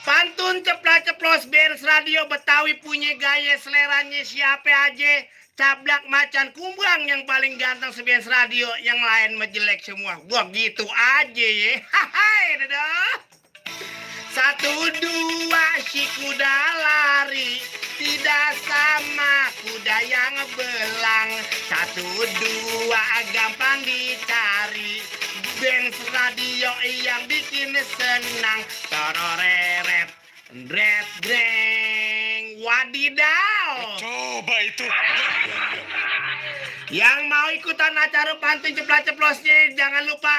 Pantun ceplas-ceplos Benz Radio Betawi punya gaya seleranya siapa aja. Cablak macan kumbang yang paling ganteng sebenz radio, yang lain menjelek semua. Gua gitu aja ya. Hai dadah. 1, 2 si kuda lari tidak sama kuda yang belang. 1, 2 gampang dicari. Benz radio yang bikin senang. Tororeret, dret, dreng, wadidaw. Coba itu. Yang mau ikutan acara pantun ceplas-ceplosnya jangan lupa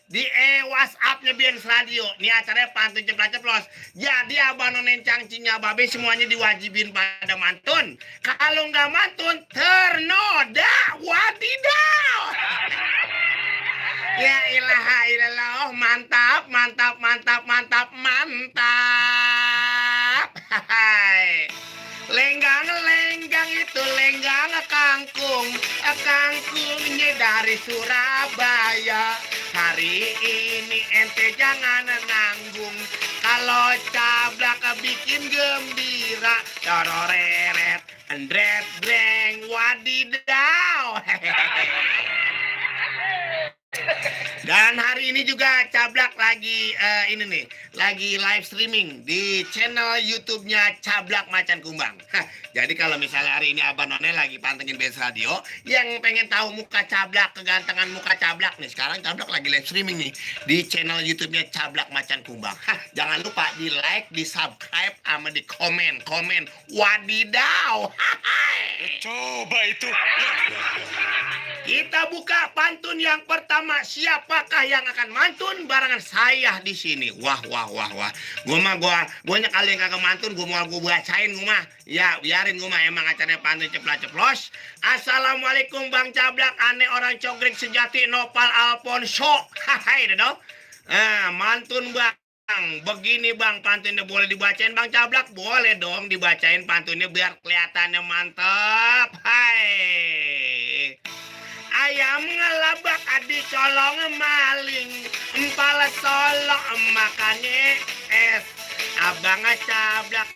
di WhatsApp-nya Benz Radio. Ini acaranya pantun ceplas-ceplos. Jadi abang nonen cangcinya babe semuanya diwajibin pada mantun. Kalau nggak mantun ternoda wadidaw. Ya ilaha illallah, mantap, mantap, mantap, mantap, mantap. Hai. Lenggang-lenggang itu lenggang kangkung. Kangkungnya dari Surabaya. Hari ini ente jangan nanggung. Kalau cablak bikin gembira. Tororeret, endret, dreng, wadidaw. Dan hari ini juga Cablak lagi lagi live streaming di channel YouTube-nya Cablak Macan Kumbang. Jadi kalau misalnya hari ini Abang None lagi pantengin Benz Radio, yang pengen tahu muka Cablak, kegantengan muka Cablak nih, sekarang Cablak lagi live streaming nih di channel YouTube-nya Cablak Macan Kumbang. Jangan lupa di like, di subscribe, sama di komen. Wadidaw. Coba itu. Kita buka pantun yang pertama. Siapakah yang akan mantun barengan saya di sini? Wah. Gua kali yang kagak mantun, gua bacain gua mah. Ya, biarin gua mah, emang acaranya pantun ceplas-ceplos. Assalamualaikum Bang Cablak, aneh orang cogrek sejati Nopal Alfonso. Hai dong. Mantun Bang. Begini Bang, pantunnya boleh dibacain Bang Cablak? Boleh dong dibacain pantunnya biar kelihatannya mantap. Hai. Ayam ngelabak adi colong maling. Empal solok makannya es. Abang Cablak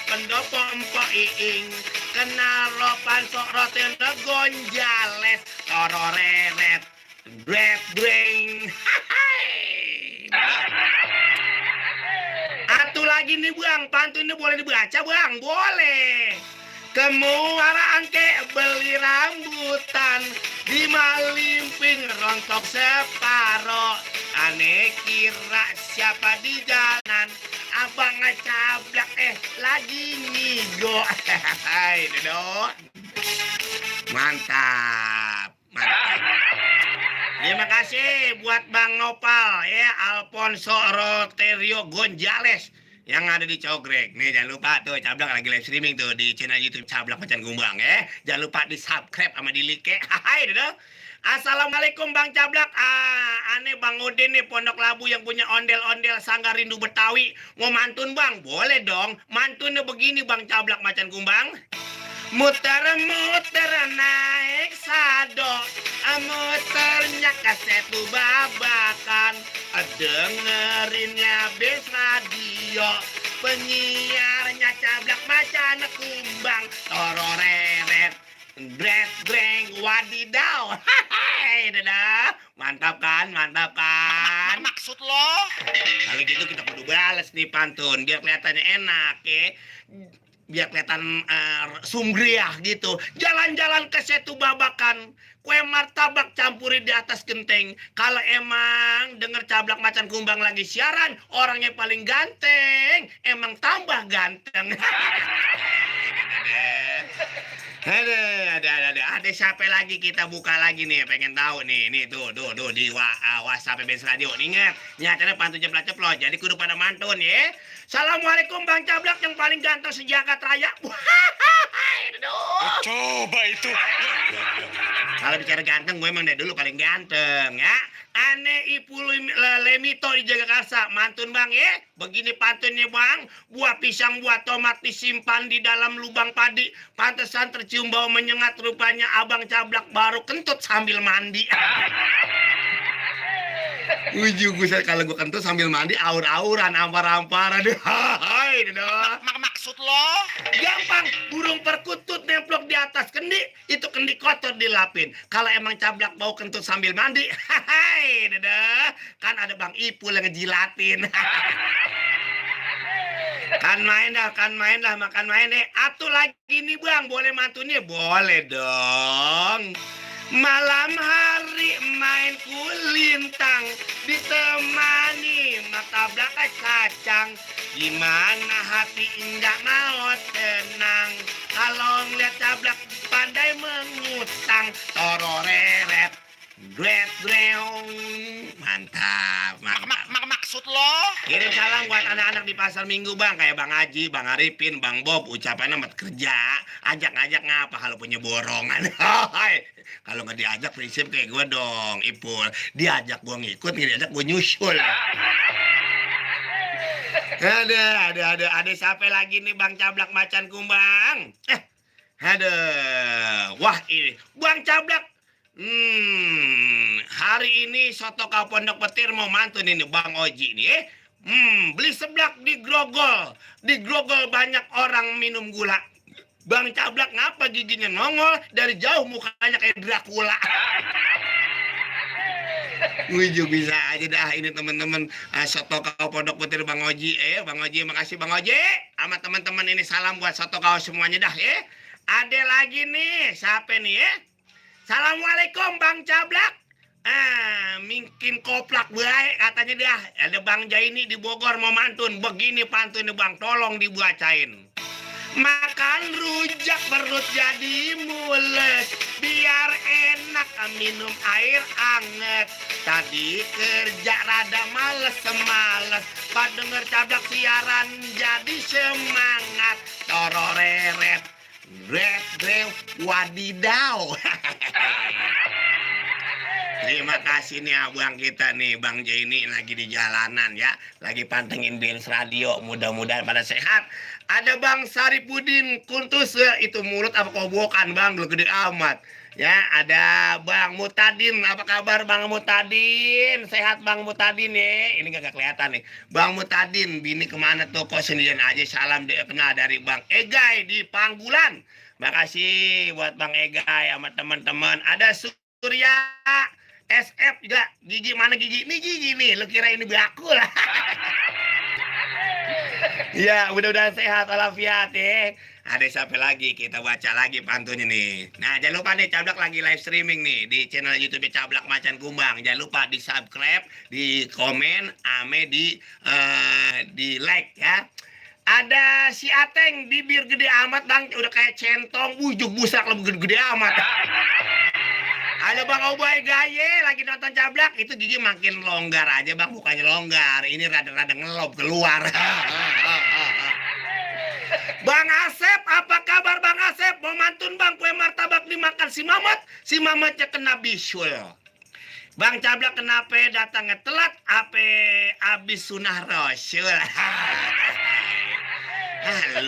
pendopo empo iing. Kenal ropan sok rotin gonjales. Tororeret, dret, dreng. Atu lagi nih Bang, pantunnya boleh dibaca Bang? Boleh. Kemuara angke beli rambutan di Malimping rontok separo. Aneh kira siapa di jalan. Abang Cablak lagi ngigo. Hai Dedo. Mantap. Terima kasih buat Bang Nopal Alfonso Roterio Gonjales yang ada di Cogrek. Nih jangan lupa tuh Cablak lagi live streaming tuh di channel YouTube Cablak Macan Kumbang Jangan lupa di subscribe sama di like. Hai dong. Assalamualaikum Bang Cablak. Aneh Bang Udin nih Pondok Labu yang punya ondel-ondel Sanggar Rindu Betawi. Mau mantun Bang? Boleh dong. Mantunnya begini Bang Cablak Macan Kumbang. Muter-muter naik sado, muternya kasetu babakan, dengerinnya Benz Radio, penyiarnya Cablak Macan Kumbang, tororeret, dret, dreng, wadidaw. Hai dadah. Mantap kan? Maksud lo? Kalau gitu kita kudu balas nih pantun biar kelihatannya enak biar kelihatan sumbriah gitu. Jalan-jalan ke Setu Babakan, kue martabak campuri di atas genteng. Kalau emang denger Cablak Macan Kumbang lagi siaran, orangnya paling ganteng, emang tambah ganteng. Ada siapa lagi kita buka lagi nih, pengen tahu nih tuh di WhatsApp Benz Radio. Ingat, nyatanya pantun ceplos-ceplos, jadi kudu pada mantun ya. Assalamualaikum Bang Cablak yang paling ganteng sejagat raya. Coba itu. Kalau bicara ganteng, gue emang dari dulu paling ganteng ya. Aneh Ipu Lemito di Jagakarsa, mantun Bang ya. Begini pantunnya Bang, buah pisang buah tomat disimpan di dalam lubang padi. Pantesan tercium bau menyengat, rupanya Abang Cablak baru kentut sambil mandi. Ujung buset kalau gue kentut sambil mandi aur-auran, ampar-amparan. Hai, Maksud lo? gampang, burung perkutut nemplok di atas kendi, itu kendi kotor dilapin. Kalau emang cablak bau kentut sambil mandi, hai, kan ada Bang Ipul yang ngejilatin. Kan main dah, makan main deh. Atuh lagi nih Bang, boleh mantunya? Boleh dong. Malam hari main kulintang, ditemani matabrak kacang. Gimana hati enggak mau tenang, kalau ngeliat cablak pandai mengutang. Tororeret, greong. Mantap, mantap. Maksud lo? Kirim salam buat anak-anak di pasar Minggu Bang, kayak Bang Haji, Bang Arifin, Bang Bob. Ucapannya mat kerja, ajak-ajak ngapa kalau punya borongan. Hai. Kalau nggak diajak prinsip kayak gue dong, Ipul. Diajak gue ngikut, nggak diajak gue nyusul. Ada siapa lagi nih Bang Cablak Macan Kumbang? Wah ini Bang Cablak. Hari ini soto kau Pondok Petir mau mantun ini Bang Oji nih. Beli seblak di Grogol. Di Grogol banyak orang minum gula. Bang Cablak ngapa giginya nongol, dari jauh mukanya kayak Dracula. Wujud bisa aja dah ini teman-teman, soto kau Pondok Petir Bang Oji. Bang Oji, makasih Bang Oji. Sama teman-teman ini salam buat soto kau semuanya dah ya. Ada lagi nih, siapa nih ya? Assalamualaikum Bang Cablak. Mungkin koplak baik katanya dah. Ada Bang Jaini di Bogor mau mantun. Begini pantunnya Bang, tolong dibacain. Makan rujak perut jadi mules, biar enak minum air anget. Tadi kerja rada males semales, pas denger Cablak siaran jadi semangat. Tororeret, grew, wadidaw. Terima kasih nih abang kita nih Bang Jaini lagi di jalanan ya, lagi pantengin Benz Radio, mudah-mudahan pada sehat. Ada Bang Saripudin Kuntus ya, itu mulut apa kobokan Bang, lu gede amat. Ya, ada Bang Mutadin, apa kabar Bang Mutadin? Sehat Bang Mutadin ya? Ini gak kelihatan nih. Bang Mutadin, bini kemana tuh? Kok sendirian aja, salam kenal dari Bang Egay di Panggulan. Makasih buat Bang Egay sama teman-teman. Ada Surya SF juga, gigi mana gigi? Ini gigi nih, lu kira ini baku lah. Ya, mudah-mudahan sehat walafiat ya. Ada siapa lagi? Kita baca lagi pantunnya nih. Nah, jangan lupa nih Cablak lagi live streaming nih di channel YouTube Cablak Macan Kumbang. Jangan lupa di subscribe, di komen, ame di like ya. Ada si Ateng, bibir gede amat Bang, udah kayak centong, wujud busak lebih gede-gede amat. Ada Bang Obay Gaye lagi nonton Cablak, itu gigi makin longgar aja Bang, bukannya longgar, ini rada-rada ngelob keluar. Bang Asep, apa kabar Bang Asep? Mau mantun Bang, kue martabak dimakan si Mamat, si Mamatnya kena bisul. Bang Cablak kenapa datangnya telat, apa abis sunah rasul.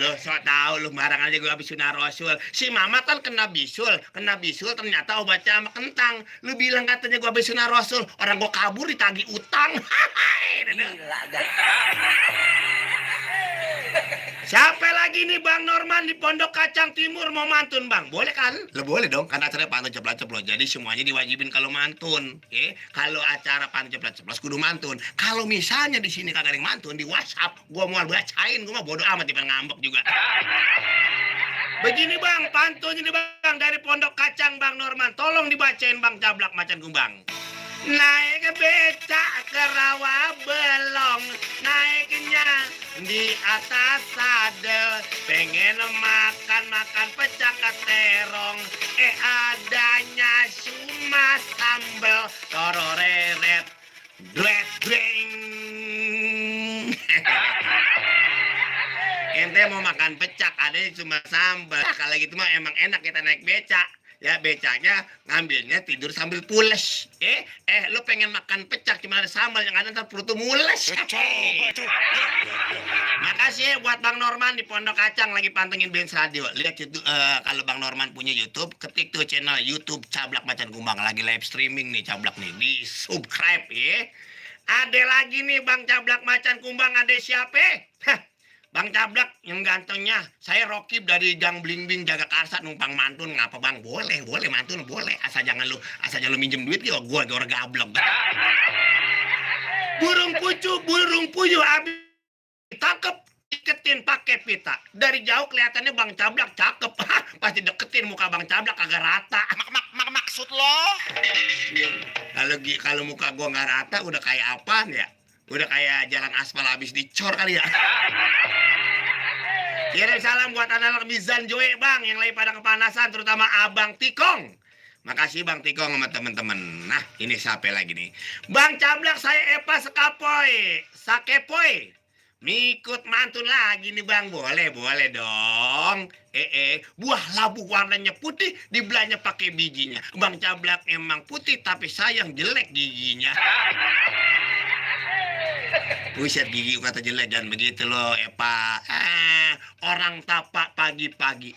Lu so tau lu barang aja gue abis sunah rasul. Si Mamat kan kena bisul ternyata obatnya sama kentang. Lu bilang katanya gue abis sunah rasul, orang gue kabur ditagih utang. Gila dah. Siapa lagi nih Bang Norman di Pondok Kacang Timur mau mantun Bang? Boleh kan? Lo boleh dong, karena acaranya pantun ceplos-ceplos. Jadi semuanya diwajibin kalau mantun. Kalau acara pantun ceplos-ceplos kudu mantun. Kalau misalnya di sini kagak ada yang mantun di WhatsApp, gua mau bacain, gua mah bodo amat tiba ngambek juga. Begini Bang, pantun ini Bang dari Pondok Kacang Bang Norman. Tolong dibacain Bang Cablak Macan Kumbang. Naik becak ke rawa belong, naiknya di atas sadel, pengen makan pecak keterong, adanya cuma sambel, tororeret, dreng. Ente mau makan pecak, adanya cuma sambel. Kalau gitu mah emang enak kita naik becak. Ya becaknya ngambilnya tidur sambil pules. Lu pengen makan pecak cuma ada sambal, yang ada ntar perut tuh mules. Makasih ya buat Bang Norman di Pondok Kacang lagi pantengin Benz Radio. Lihat itu kalau Bang Norman punya YouTube, ketik tuh channel YouTube Cablak Macan Kumbang lagi live streaming nih Cablak nih, di subscribe ya. Ade lagi nih Bang Cablak Macan Kumbang, ade siapa? Hah, Bang Cablak yang gantengnya. Saya Rokib dari Gang Bling Bling Jaga Karsa numpang mantun. Ngapa Bang? Boleh mantun boleh. Asal jangan lu minjem duit ya gua orang gablok. Burung puyuh abis tangkep iketin pakai pita. Dari jauh kelihatannya Bang Cablak cakep. Pasti deketin muka Bang Cablak agak rata. Maksud lo? Kalau muka gua nggak rata udah kayak apaan ya? Udah kayak jalan aspal habis dicor kali ya. Kirim salam buat anak Mizan Joe Bang yang lagi pada kepanasan, terutama Abang Tikong. Makasih Bang Tikong sama temen-temen. Nah ini siapa lagi nih? Bang Cablak, saya Epa Sekapoy Sakepoy. Mikut mantun lagi nih Bang. Boleh dong. Buah labu warnanya putih, dibelanya pakai bijinya. Bang Cablak emang putih tapi sayang jelek giginya. Buset, gigi kata jelek, jangan begitu loh Epa. Orang tapak pagi-pagi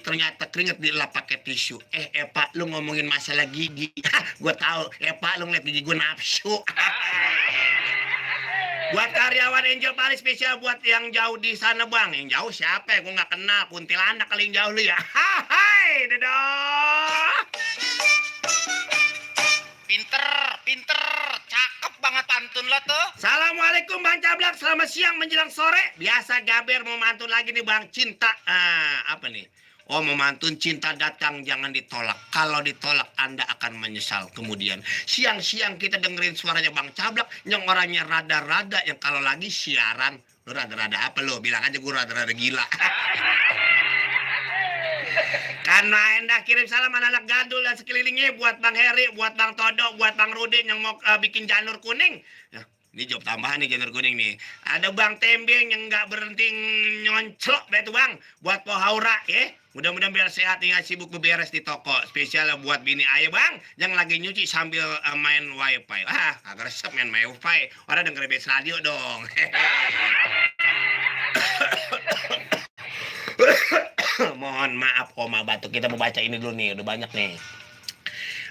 ternyata keringet dilap pakai tisu. Epa, lu ngomongin masalah gigi. Gue tahu Epa, lu ngeliat gigi gue nafsu. Buat karyawan Angel Paris spesial buat yang jauh di sana Bang. Yang jauh siapa ya? Gue nggak kenal. Kuntilanak kali yang jauh lu ya. Hai, dadah. Pinter. Cakep banget pantun lo tuh. Assalamualaikum Bang Cablak. Selamat siang menjelang sore. Biasa Gaber mau mantun lagi nih Bang. Cinta. Apa nih? Oh, mau mantun cinta datang jangan ditolak. Kalau ditolak Anda akan menyesal kemudian. Siang-siang kita dengerin suaranya Bang Cablak yang orangnya rada-rada, yang kalau lagi siaran. Lu rada-rada apa lo? Bilang aja gue rada-rada gila. Karena Anda kirim salam anak-anak gadul dan sekelilingnya buat Bang Heri, buat Bang Todo, buat Bang Rudin yang mau bikin janur kuning. Nah, ini job tambahan nih janur kuning nih. Ada Bang Tembeng yang nggak berhenti nyonclok deh tuh Bang. Buat Po Haura ya. Mudah-mudahan biar sehat nih, sibuk beberes di toko. Spesial buat bini ayah Bang yang lagi nyuci sambil main wifi. Agak resep main wifi. Orang denger base radio dong. Mohon maaf Oma batuk, kita mau baca ini dulu nih, udah banyak nih.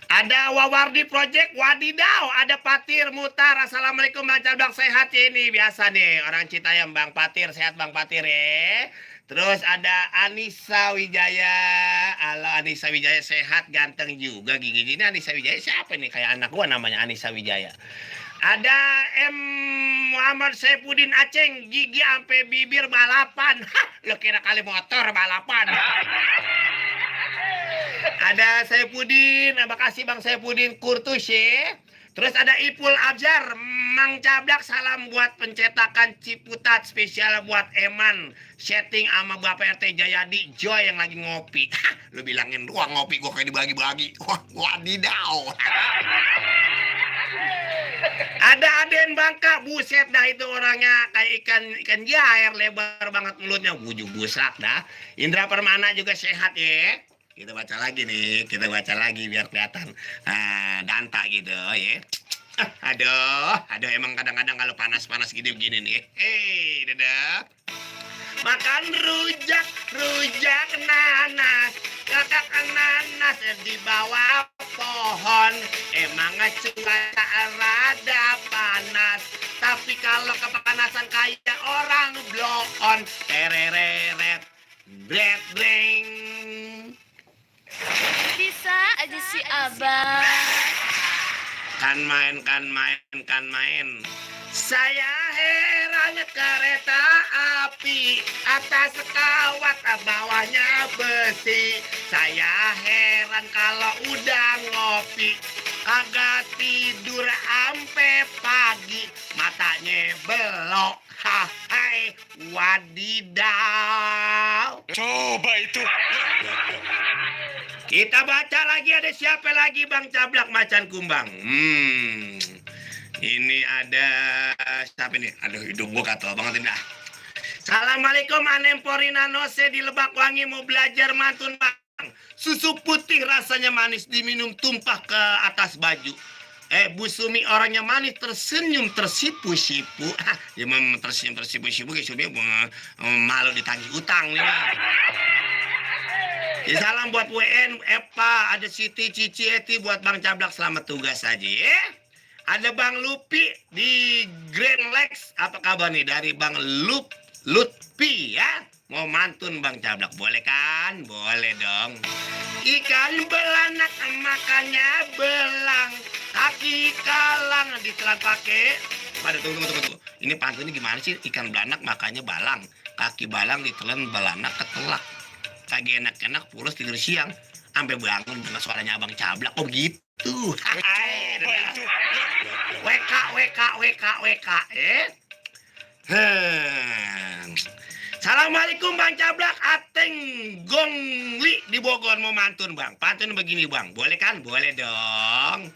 Ada Wawardi Project, wadidaw, ada Patir Mutar. Assalamualaikum Bang Cablak, sehat ya ini biasa nih orang Citayam Bang Patir, sehat Bang Patir ya. Terus ada Anissa Wijaya. Halo Anissa Wijaya, sehat ganteng juga gigi. Ini Anissa Wijaya siapa nih? Kayak anak gua namanya Anissa Wijaya. Ada M. Muhammad Saifuddin Aceng, gigi sampai bibir balapan. Lo kira kali motor balapan. Ada Saifuddin, makasih Bang Saifuddin Kurtus ya. Terus ada Ipul Abjar, Mang Cablak salam buat pencetakan Ciputat spesial buat Eman. Setting sama Bapak RT Jayadi Joy yang lagi ngopi. Lu bilangin ruang ngopi gua kayak dibagi-bagi. Wadidaw. Ada Aden Bangka, buset dah itu orangnya kayak ikan jair, lebar banget mulutnya, wujud busak dah. Indra Permana juga sehat ya. Kita baca lagi nih, biar kelihatan danta gitu ya. Aduh, emang kadang-kadang kalau panas-panas gini-gini nih. Dadah. Makan rujak nanas, kakak nanas di bawah pohon. Emang cuaca rada panas, tapi kalau kepanasan kayak orang blow on. Tereret, breng. Bisa aja si Abang. Kan main. Saya heran kereta api, atas kawat bawahnya besi. Saya heran kalau udah ngopi, agak tidur ampe pagi, matanya belok. Hai, wadidaw. Coba itu. Kita baca lagi, ada siapa lagi Bang Cablak Macan Kumbang? Ini ada siapa nih? Aduh, hidung gua kata banget ini dah. Assalamualaikum Anemporina Nose di Lebak Wangi, mau belajar mantun Bang. Susu putih rasanya manis diminum tumpah ke atas baju. Bu Sumi orangnya manis, tersenyum tersipu-sipu. Ya tersenyum tersipu-sipu kayak Sumi malu ditagih utang nih. Ya, salam buat WN, Epa, ada Siti, Cici, Eti, buat Bang Cablak, selamat tugas aja ya. Ada Bang Lupi di Grand Lex. Apa kabar nih dari Bang Lutfi ya? Mau mantun Bang Cablak, boleh kan? Boleh dong. Ikan belanak makannya belang, kaki kalang ditelan pakai. Pada tunggu. Ini pantunnya gimana sih? Ikan belanak makannya balang, kaki balang ditelan belanak ketelak. Kaki enak-enak pulas tidur siang, sampai bangun dengan suaranya Abang Cablak. Oh gitu. Hai. WK. Assalamualaikum Bang Cablak, Ateng Gongli di Bogor mau mantun Bang. Pantun begini Bang, boleh kan? Boleh dong.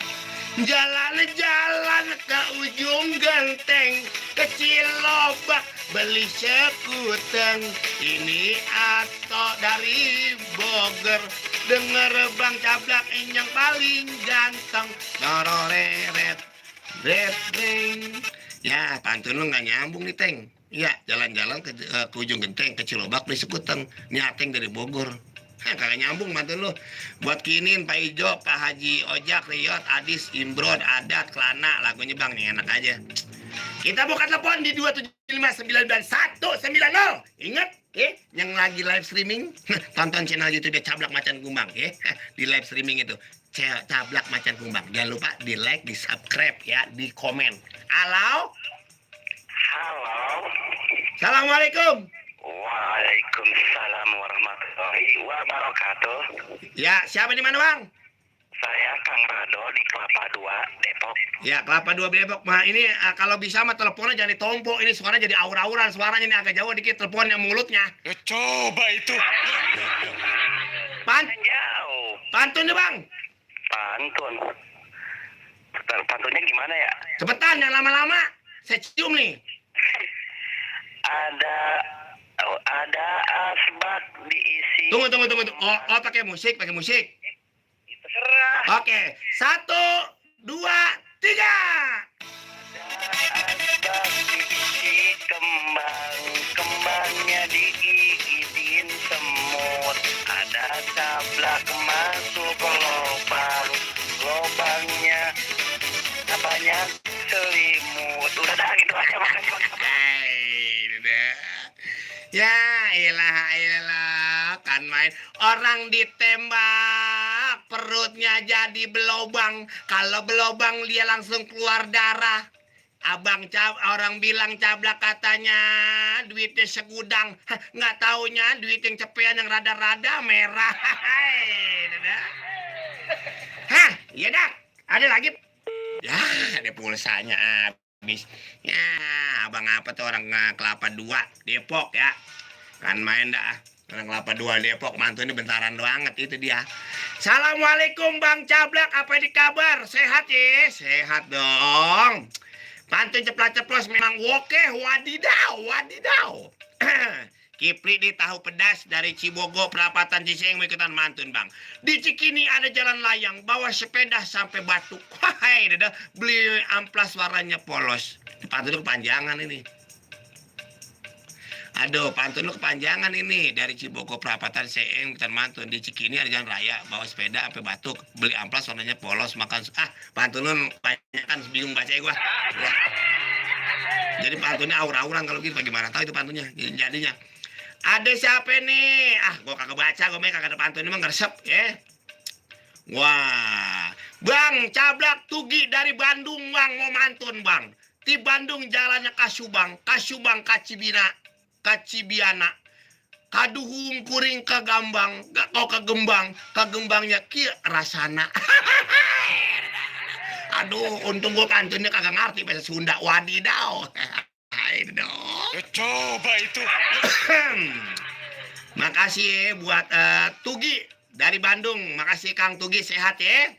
Jalan-jalan ke ujung genteng, kecil lobak beli sekuteng. Ini atau dari Bogor, denger Bang Cablak yang paling ganteng. Dororeret, ring. Ya, pantun lu nggak nyambung nih, Teng. Iya, jalan-jalan ke ujung genteng, ke Cilobak beli sekuteng. Ini Ateng dari Bogor. Kagak nyambung pantun lu. Buat kinin, Pak Ijo, Pak Haji Ojak, Riot, Adis, Imron, Adat, Kelana. Lagunya Bang, nih enak aja. Kita buka telepon di 275999190. Ingat, yang lagi live streaming, tonton channel YouTube Cablak Macan Kumbang, di live streaming itu. Cablak Macan Kumbang. Jangan lupa di like, di subscribe ya, di komen. Halo? Assalamualaikum. Waalaikumsalam warahmatullahi wabarakatuh. Ya, siapa di mana Bang? Saya Kang Rado di Kelapa 2, Depok. Ya, Kelapa 2 Depok. Nah, ini kalau bisa mah teleponnya jangan ditompok. Ini suaranya jadi aur-auran. Suaranya ini agak jauh dikit teleponnya mulutnya. Coba itu. Jauh. Pantun nih Bang. Pantun. Pantunnya gimana ya? Cepetan, jangan lama-lama. Saya cium nih. Ada asbak diisi. Tunggu. Oh, pakai musik. Terserah. Oke, 1, 2, 3. Asbak diisi kembangnya digigitin semut. Ada cablak masuk lubangnya banyak selimut. Udah dah gitu aja, makasih. Ya elah kan main orang ditembak perutnya jadi belobang, kalau belobang dia langsung keluar darah. Orang bilang Cablak katanya duitnya segudang, nggak taunya duit yang cepean yang rada-rada merah. Hah, iya dah, ada lagi. Ya, ada pulsanya habis. Ya, abang apa tuh orang Kelapa 2 Depok ya. Kan main dah. Orang Kelapa 2 Depok mantu ini bentaran banget itu dia. Assalamualaikum Bang Cablak, apa di kabar? Sehat ya? Sehat dong. Pantun ceplas-ceplos memang woke, wadidaw. Kipri di tahu pedas dari Cibogo perapatan Ciseng mau ikutan mantun Bang. Di Cikini ada jalan layang, bawa sepeda sampai Batu. Wahai dadah, beli amplas warnanya polos. Pantun lu kepanjangan ini. Aduh, pantun lu kepanjangan ini. Dari Cibogo perapatan Ciseng ikutan mantun. Di Cikini ada jalan raya, bawa sepeda sampai Batu, beli amplas warnanya polos, makan. Pantun lu kepanjangan, bingung baca gua. Jadi pantunnya aur-auran kalau gitu, bagaimana tahu itu pantunnya jadinya. Ada siapa nih? Gua kagak baca, gua kagak ada pantun, emang ngeresep ya. Wah, Bang Cablak Tugi dari Bandung Bang mau mantun Bang. Di Bandung jalannya Kasubang Kacibiana. Kaduhung kuring kagambang, kau kagembangnya ki rasana. Aduh, untung gua pantunnya kagak ngerti bahasa Sunda. Wadidaw. Coba itu. Makasih ya buat Tugi dari Bandung. Makasih Kang Tugi, sehat ya.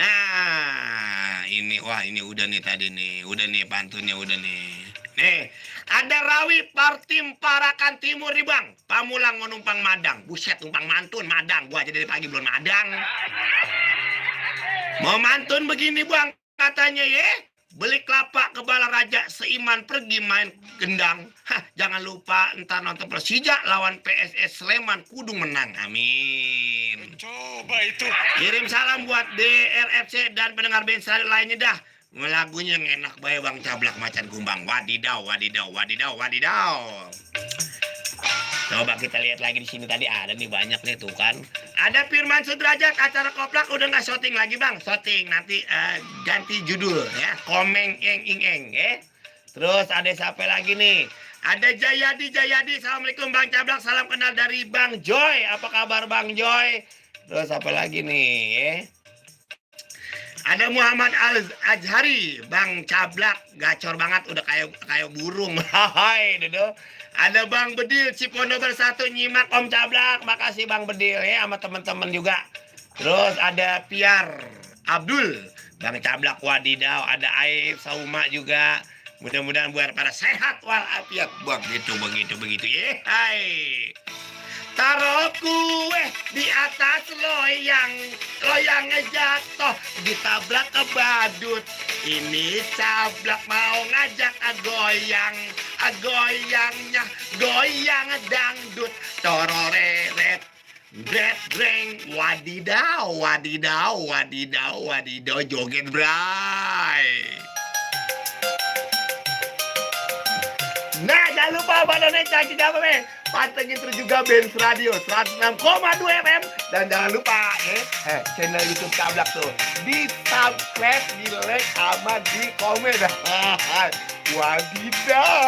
Nah, ini udah nih tadi nih. Udah nih pantunnya udah nih. Nih, ada Rawi Partim Parakan Timur nih Bang. Pamulang mau numpang Madang. Buset, numpang mantun Madang. Gua aja dari pagi belum Madang. Mau mantun begini Bang, katanya ya. Beli kelapa ke Balaraja, seiman pergi main gendang. Jangan lupa ntar nonton Persija lawan PSS Sleman, kudu menang. Amin. Coba itu. Kirim salam buat DRFC dan pendengar band lainnya dah. Lagunya yang enak bae Bang Cablak macan kumbang. Wadidaw, wadidaw, wadidaw, wadidaw. Coba kita lihat lagi di sini tadi ada nih banyak nih tuh kan. Ada Firman Sudrajat acara koplak udah nggak syuting lagi Bang. Syuting nanti ganti judul ya. Komeng eng ing eng ya. Terus ada siapa lagi nih? Ada Jayadi. Assalamualaikum Bang Cablak. Salam kenal dari Bang Joy. Apa kabar Bang Joy? Terus apa lagi nih? Ya? Ada Muhammad Azhari, Bang Cablak, gacor banget udah kayak burung. Hai, Dodo. Ada Bang Bedil, Cipondo bersatu nyimak Om Cablak. Makasih Bang Bedil ya sama teman-teman juga. Terus ada Piar Abdul, Bang Cablak wadidaw. Ada Aib Sauma juga. Mudah-mudahan buat para sehat walafiat. Begitu ya. Hai. Taruh kue di atas loyangnya jatuh ditabrak ke badut. Ini Cablak mau ngajak goyangnya goyang dangdut. Tororeret dreng wadidaw joget bray. Nah, jangan lupa abonasi channel pantengin terus juga Benz Radio 106,2 FM. Dan jangan lupa channel YouTube Cablak tuh di subscribe, di like, sama di komen. Wadidaw.